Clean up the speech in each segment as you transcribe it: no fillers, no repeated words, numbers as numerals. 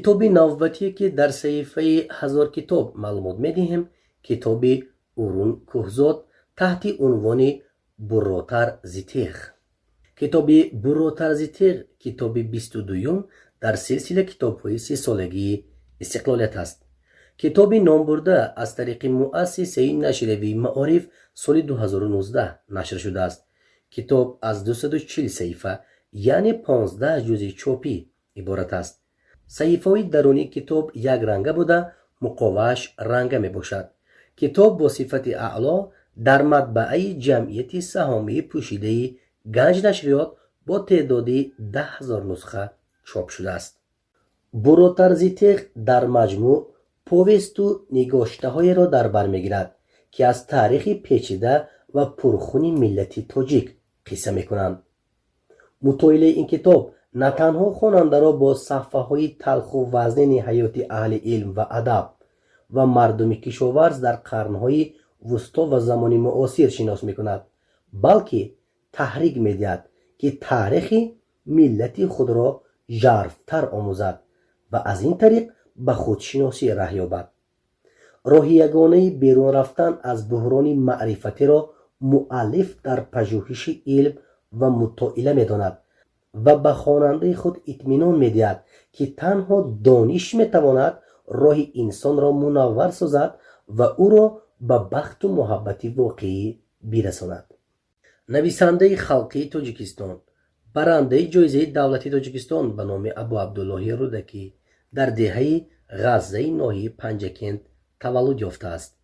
کتابی نوبتی که در صحیفه هزار کتاب معلومات می‌دهیم، کتاب اورون کوهزاد تحت عنوان بروتر زیتیغ. کتاب بروتر زیتیغ کتاب 22 در سلسله کتاب‌های 30 سالگی استقلالیت است. کتاب نام برده از طریق مؤسسه نشریه معارف سال 2019 نشر شده است. کتاب از 240 صفحه یعنی 15 جزء چاپی عبارت است. صحیفه های درونی کتاب یک رنگه بوده، مقابلش رنگه می باشد. کتاب با صفت اعلا در مطبعه جمعیت سهامی پوشیده گنج نشریات با تعداد 10,000 نسخه چاپ شده است. بروتر زیتیغ در مجموع پویست و نگاشته های را در بر میگیرد که از تاریخ پیچیده و پرخون ملت تاجیک قصه می کنند. مطالعه این کتاب نه تنها خواننده را با صفحه های تلخ و وزن حیات اهل علم و ادب و مردم کشاورز در قرنهای وسطا و زمان معاصر شناس می کند، بلکه تحریک می دهد که تاریخ ملت خود را ژرفتر آموزد و از این طریق به خودشناسی راه یابد. راه یگانه بیرون رفتن از بحران معرفتی را مؤلف در پژوهش علم و مطالعه می داند و به خواننده خود اطمینان می دهد که تنها دانش می تواند راه انسان را منور سازد و او را به بخت و محبت واقعی برساند. نویسنده خلقی تاجیکستان، برنده جایزه دولتی تاجیکستان به نام ابو عبدالله رودکی در دهه غزه ناحیه پنجکند تولد یافته است.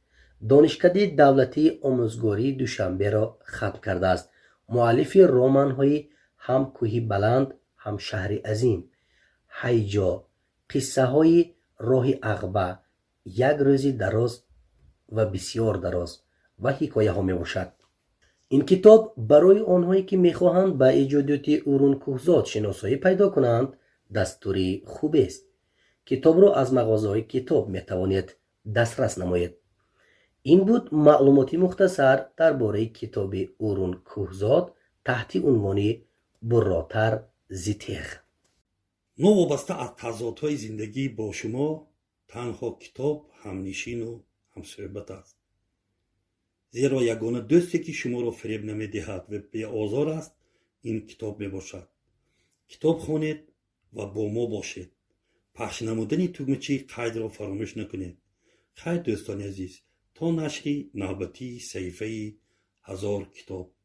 دانشکده دولتی آموزگاری دوشنبه را ختم کرده است. مؤلف رمان‌های هم کوهی بلند، هم شهر عظیم، هیجا، قصه های راه عقبه، یک روزی دراز و بسیار دراز و حکایه ها می باشد. این کتاب برای آنهایی که می خواهند به ایجادات اورون کوهزاد شناسایی پیدا کنند دستوری خوب است. کتاب را از مغازه های کتاب می توانید دسترس نمایید. این بود معلوماتی مختصر درباره کتاب اورون کوهزاد تحت عنوان بروتر زیتیغ. نوابسته از تضادهای زندگی با شما تنها کتاب همنشین و همصحبت است. زیرا یگانه دوستی که شما را فریب نمیدهد و بی آزار است این کتاب می باشد. کتاب خوانید و با ما باشید. پخش نمودن تومچه قید را فراموش نکنید. خیر دوستان عزیز، تا نشری نوبتی صحیفه 1000 کتاب.